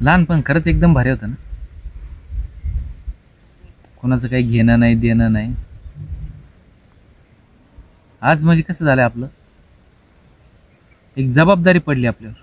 लहानपण खरंच एकदम भारी होतं ना. कोणाचं काही घेणं नाही देणं नाही. आज म्हणजे कसं झालंय आपलं, एक जबाबदारी पडली आपल्यावर.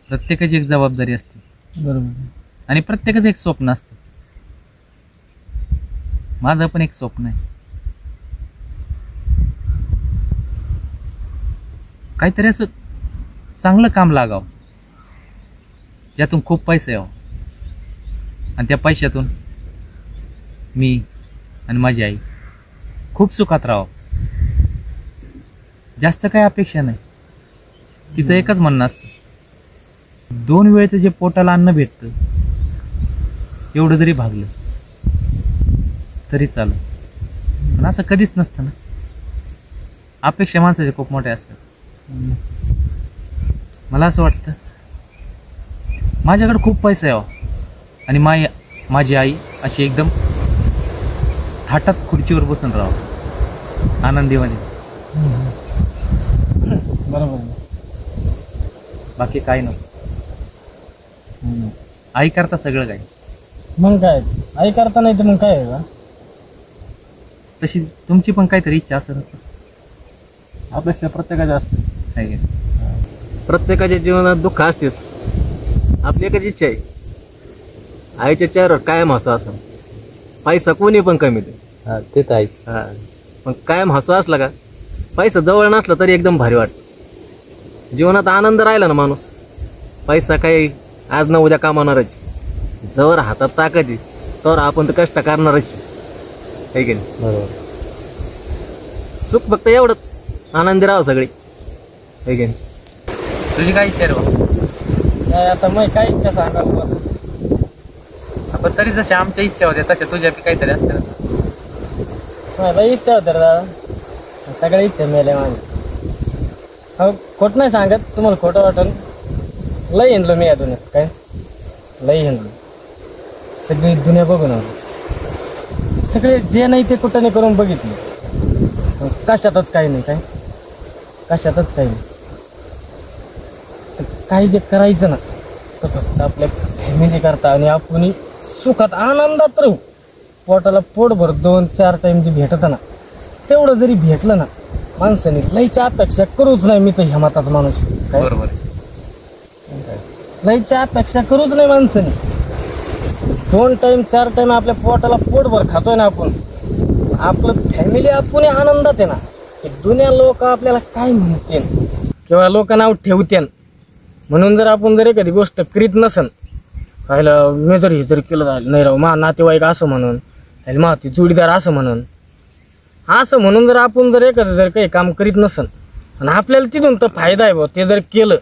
प्रत्येकाची एक जबाबदारी असते. बरोबर. आणि प्रत्येकाचं एक स्वप्न असतं. माझं पण एक स्वप्न आहे, काहीतरी असं चांगलं काम लागावं, ज्यातून खूप पैसे यावं आणि त्या पैशातून मी आणि माझी आई खूप सुखात राहावं. जास्त काही अपेक्षा नाही. तिचं एकच म्हणणं असतं, 2 वेळेचं जे पोटाला अन्न भेटतं एवढं जरी भागलं तरी चालेल. पण असं कधीच नसतं ना. अपेक्षा माणसाच्या खूप मोठ्या असतात. मला असं वाटतं माझ्याकडे खूप पैसा यावा आणि माझी आई अशी एकदम थाटात खुर्चीवर बसून राहावं आनंदीमध्ये. बरोबर. बाकी काय नको. आई करता सगळं काही. मग काय आई करता नाही तर मग काय आहे का? तशी तुमची पण काहीतरी इच्छा असं नसतं. अपेक्षा प्रत्येकाच्या असते. आहे का? प्रत्येकाच्या जीवनात दुःख असतेच. आपली एकच इच्छा आहे, आईच्या चेहऱ्यावर कायम हसू असं. पैसा कोणी पण कमी दे. ते तर आहेच. पण कायम हसू असला का, पैसा जवळ नसला तरी एकदम भारी वाटतं. जीवनात आनंद राहिला ना माणूस, पैसा काही आज ना उद्या कमावणारच. जवळ हातात ताकद आहे तर आपण तर कष्ट करणारच आहे की नाही. बरोबर. सुख फक्त एवढंच, आनंदी राहावं सगळी. आहे की नाही. तुझी काय इच्छा रे भाऊ? काय आता मग काय इच्छा सांगा बरं. आपण तरी जशा आमच्या इच्छा होत्या तशा तुझ्या बी काहीतरी असतात. मला इच्छा होती रे दादा, सगळ्या इच्छा मिळाल्या माझ्या. हो खोट नाही सांगत तुम्हाला, खोटं वाटेल. लई हिंडलो मी या दुनियात. काय लई हिंडलो, सगळी दुनिया बघून आलो. सगळे जे नाही ते कुठं नाही करून बघितले. कशातच काही नाही. काय कशातच काही नाही. काही जे करायचं ना तर फक्त आपल्या फॅमिली करता आणि आपण सुखात आनंदात राहू. पोटाला पोटभर 2-4 टाइम जे भेटतं ना तेवढं जरी भेटलं ना माणसाने लईच्या अपेक्षा करूच नाही. मी तर ह्या मताचा माणूस. बरोबर. लईच्या अपेक्षा करूच नाही माणसाने. 2 टाइम 4 टाइम आपल्या पोटाला पोटभर खातोय ना आपण, आपलं फॅमिली आपण आनंदात आहे ना. की दुनिया लोक आपल्याला काय म्हणतील किंवा लोक नाव ठेवतील म्हणून जर आपण जर एखादी गोष्ट करीत नसन, खायला मी तरी हे तरी केलं नाही राव, मा नातेवाईक असं म्हणून, मा ती जोडीदार असं म्हणून जर आपण जर एखादं जर काही काम करीत नसन आणि आपल्याला तिथून तर फायदा आहे बा, ते जर केलं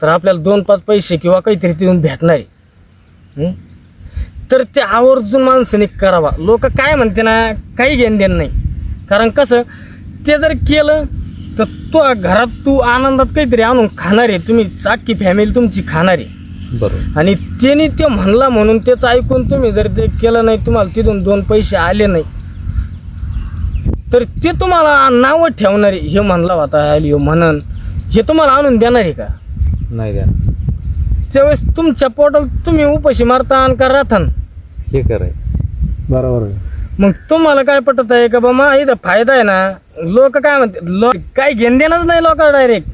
तर आपल्याला 2-5 पैसे किंवा काहीतरी तिथून भेटणार आहे. तर ते आवर्जून माणसाने करावा. लोक काय म्हणते ना काही घेणं देणं नाही. कारण कसं ते जर केलं तर तू घरात तू आनंदात काहीतरी आणून खाणार आहे. तुम्ही अख्खी फॅमिली तुमची खाणार आहे. बरोबर. आणि त्याने ते म्हणला म्हणून त्याचं ऐकून तुम्ही जर ते केलं नाही, तुम्हाला तिथून 2 पैसे आले नाही तर ते तुम्हाला नावं ठेवणार आहे. हे म्हणला होता हे म्हणन, हे तुम्हाला आणून देणार आहे का? नाही का? त्यावेळेस तुमच्या पोटाला तुम्ही उपाशी मारतान का राहतान? हे कराय. बरोबर. मग तुम्हाला काय पटत आहे का बाबा इथं फायदा आहे ना. लोक काय म्हणते, लोक काय घेणं देणंच नाही लोकांना. डायरेक्ट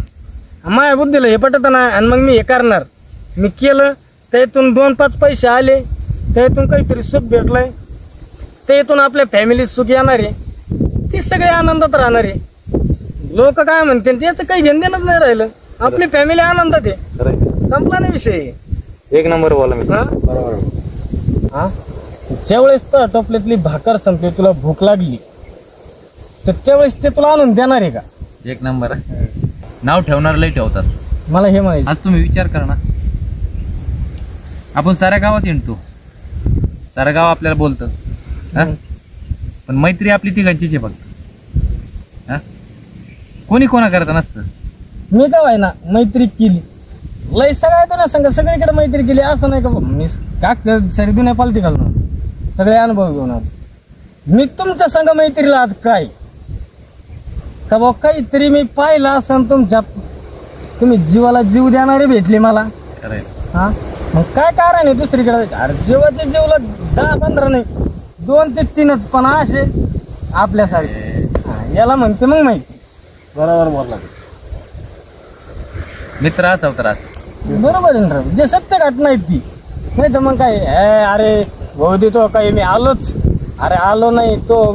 माझ्या बुद्धीला हे पटत ना आणि मग मी हे करणार. मी केलं त्यातून 2-5 पैसे आले, त्यातून काहीतरी सुख भेटलंय, त्यातून आपल्या फॅमिलीत सुख येणार आहे, ती सगळे आनंदात राहणार आहे. लोक काय म्हणते त्याचं काही घेणं देणंच नाही राहिलं. आपली फॅमिली आनंदात आहे. संपला नाही विषय. एक नंबर बोला मी. बरोबर. हा ज्यावेळेस तर टोपल्यातली भाकर संपली, तुला भूक लागली तर त्यावेळेस ते तुला आणून देणार आहे का? एक नंबर. नाव ठेवणार लई ठेवतात. मला हे माहिती. आज तुम्ही विचार करा ना, आपण साऱ्या गावात हिंडतो, सारं गाव आपल्याला बोलतं, पण मैत्री आपली तिघांचीच आहे फक्त. कोणी कोणा करता नसतं. मी का आहे ना मैत्री केली लय सगळ्या ना संग सगळीकडे मैत्री केली. असं नाही का मी का सरी दुनिया पालती घालणार, सगळे अनुभव घेऊन आलो. मी तुमच्या संग मैत्रीला आज काय का बा काहीतरी मी पाहिलं असं तुमच्यात तुम्ही जीवाला जीव देणारे भेटले मला. करायला हा मग काय कारण आहे दुसरीकडे? अरे जीवाच्या जीवला 10-15 नाही, 2 ते 3च, पण असे आपल्यासारखे. याला म्हणते मग माहिती. बरोबर बोलला. मित्र असावं तर असं. बरोबर आहे ना राव. जे सत्य घटना आहेत ती. नाही तर मग काय अरे भाऊ देतो काही मी आलोच, अरे आलो नाही तो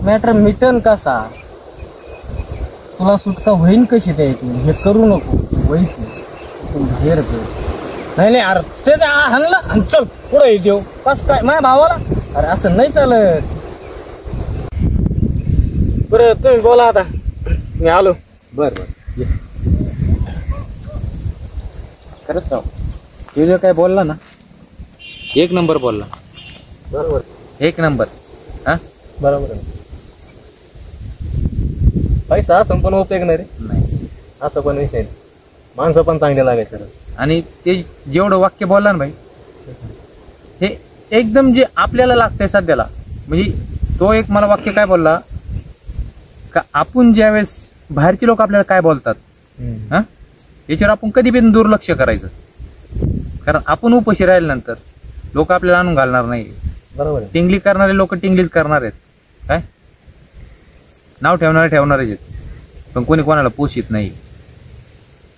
मॅटर मिटन कसा, तुला सुटका होईन कशी द्यायची, हे करू नको वैत बाहेर दे. नाही अरे ते आणलं आणि चल पुढे देऊ कस काय माझ्या भावाला, अरे असं नाही चालत. बरं तुम्ही बोला आता, मी आलो. बर खरंच राव, तू जो काय बोलला ना, 1 नंबर बोलला. बरोबर 1 नंबर. हा बरोबर आहे. पैसा असं पण उपयोग नाही रे. नाही. असं पण विषय नाही. माणसं पण चांगले लागायचे. आणि ते जेवढं वाक्य बोलला ना भाई, हे एकदम जे आपल्याला लागतंय सध्याला. म्हणजे तो एक मला वाक्य काय बोलला का, आपण ज्यावेळेस बाहेरचे लोक आपल्याला काय बोलतात हा, याच्यावर आपण कधी पण दुर्लक्ष करायचं. कारण आपण उपाशी राहिल्यानंतर लोक आपल्याला आणून घालणार नाही. बरोबर आहे. टिंगली करणारे लोक टिंगलीच करणार आहेत. काय नाव ठेवणारे आहेत, पण कोणी कोणाला पोषित नाही.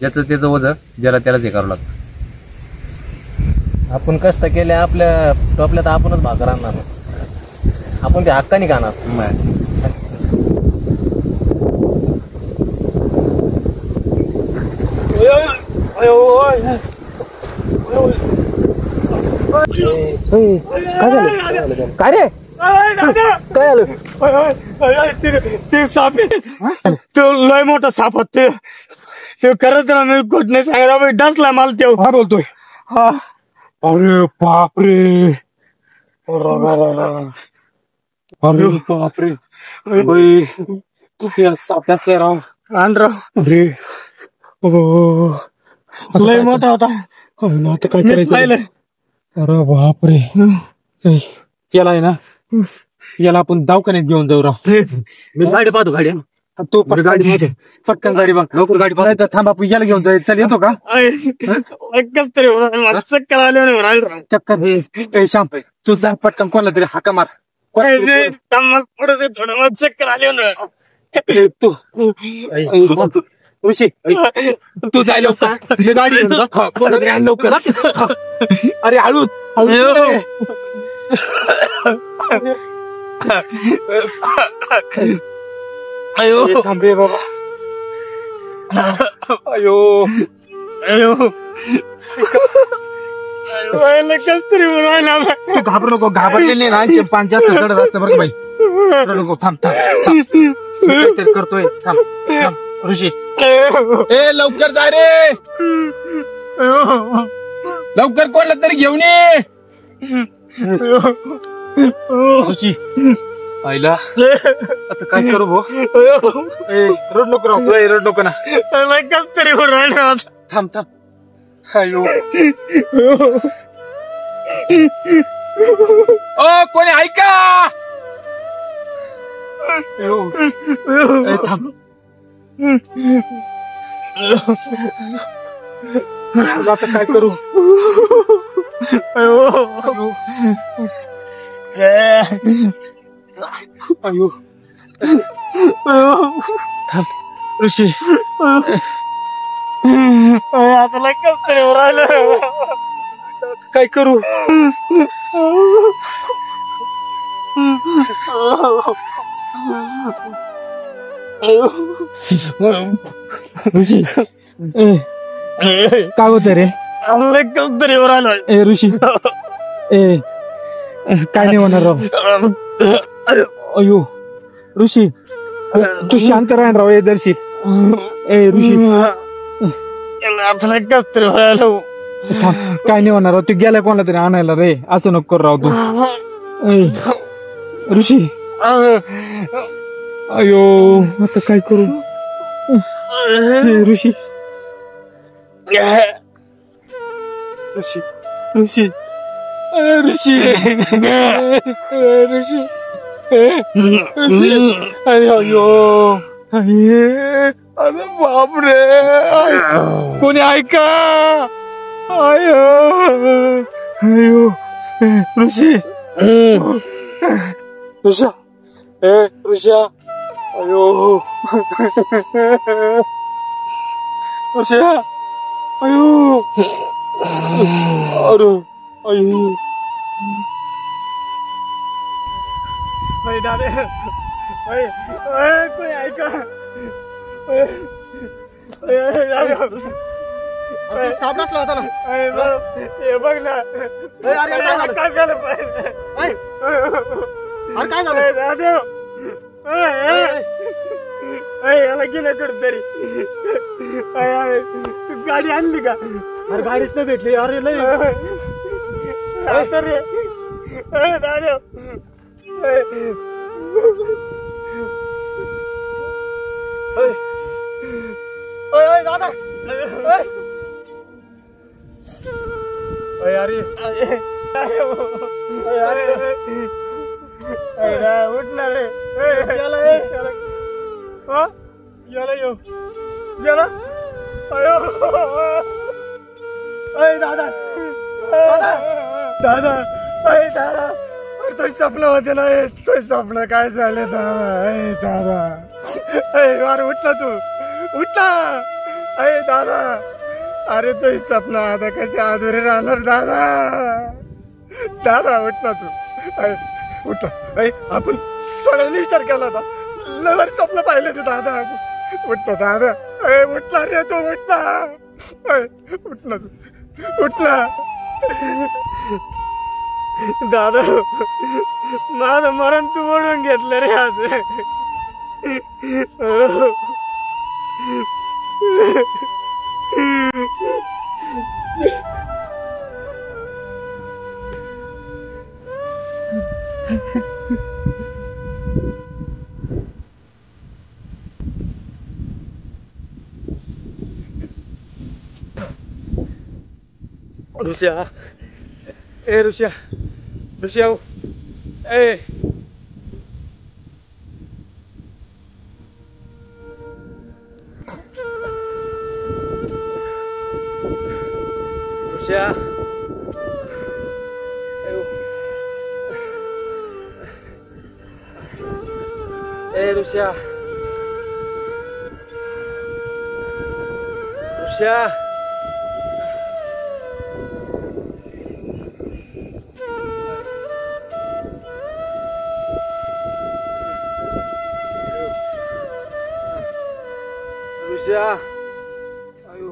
ज्याचं त्याचं वजन ज्याला त्यालाच हे करावं लागतं. आपण कष्ट केले आपल्या टोपल्यात आपणच भाकर आणणार. आपण ते हक्काने खाणार. काय रे काय आलं? ते साप तो लय मोठा साप होत. ते करत ना मी कुठ नाही सांगायला डसला मला ते. हा बोलतोय. हा अरे बापरे, अरे बापरे, साप्याचा राव राव. अरे लय मोठा होता. आता काय करायचं? अरे बापरे, याला आहे ना, याला आपण दवाखान्यात घेऊन जाऊ राव. मी गाडी पाहतो. गाडी तो पटकन गाडी बघ, लवकर गाडी बघ. थांबा आपण याला घेऊन जाईल. चल येतो का? एकच तरी चक्कर आले. चक्कर शाम तू सांग पटकन कोणाला तरी हाका मार. थोडं चक्कर आले तू ऋषी, तू जाय लवकर गाडी लवकर. अरे हळू हळू. अयो थांब रे बाबा. अयो अयो कस तरी तू घाबरू नको. घाबरलेले ना 5 जास्त चढत असतं बरं बाई. नको थांब काहीतरी करतोय. थांब ऋषी. ए लवकर जा रे, लवकर कोणला तरी घेऊन ये. ऋषी आईला आता काय करू भाऊ? रड नको राहू, रड नको ना. कस तरी थांब. अयो ओ कोणी ऐका. थांब. आता काय करू? अयो थांब ऋषी. आता कस तरी राहिलं. काय करू? ऋषी काय होत रे? कस तरी राहिलं. ए ऋषी ए काय नाही होणार राव. अयो ऋषी तू शांत राह राव. ए दर्शी ए ऋषी कस तरी राहिलं. काय नाही होणार राव. तू गेला कोणाला तरी आणायला रे. असं नको कर राव तू. ऋषी अयो आता काय करू? ऋषी ऋषी ऋषी ऋषी ऋषी अयो अरे बापरे कोणी ऐका आयो आयो ऋषी ऋषा ऋषा अयो ऋषा अयो अरे अयो दादा कोणी ऐका साप नसला होता ना हे बघ ना काय झालं अरे काय झालं दादा याला गेलं कुठतरी गाडी आणली का अरे गाडीच नाही भेटली अरे लय दादा दादा उठणार याला येऊ गेला दादा दादा दादा तो स्वप्न होते ना तो स्वप्न काय झाले दादा अरे उठला तू उठला अरे दादा अरे तो स्वप्न आता कसे आधुरे राहणार दादा दादा उठला तू उठला आपण सगळ्यांनी विचार केला होता लवर स्वप्न पाहिले ते दादा उठला दादा उठला रे तो उठला उठला तू उठला दादा माझं मरण तू ओढून घेतलं रे आज ऋषा ऋषा ऋषा ऋषा ऋषा ऋषा ऋषा आयो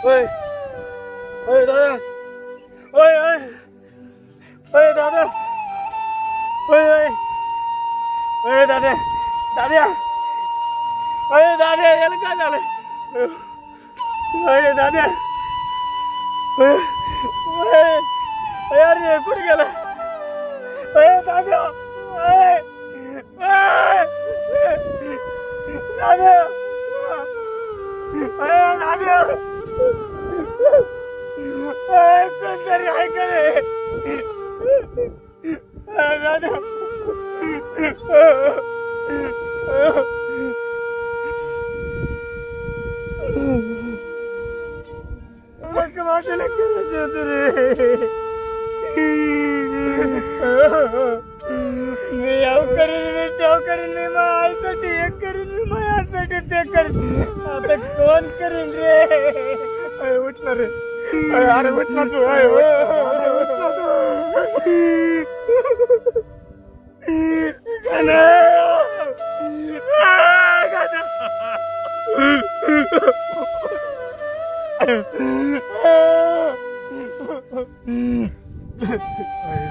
ओय ओय दादा ओय ओय ओय दादा ओय ओय ओय दादा दादा ओय दादा याला काय झालं ओय दादा ओय ओय ओय अरे कुठे गेला ओय दादा ओय ओय दादा ओय दादा कोणतरी ऐका रे दादा माझ्याला करायचं होतं रे. मी याव करीन, मी त्याव करीन, मी माझ्या आईसाठी हे करीन, मी माझ्यासाठी ते करीन. आता कोण करीन रे? उठणार रे. अरे उठला तू. उठला तू.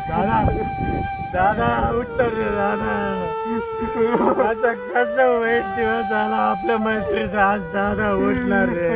दादा दादा उठणार रे दादा. असं कसं वाईट दिवस आला आपल्या मैत्रीचा. आज दादा उठणार रे.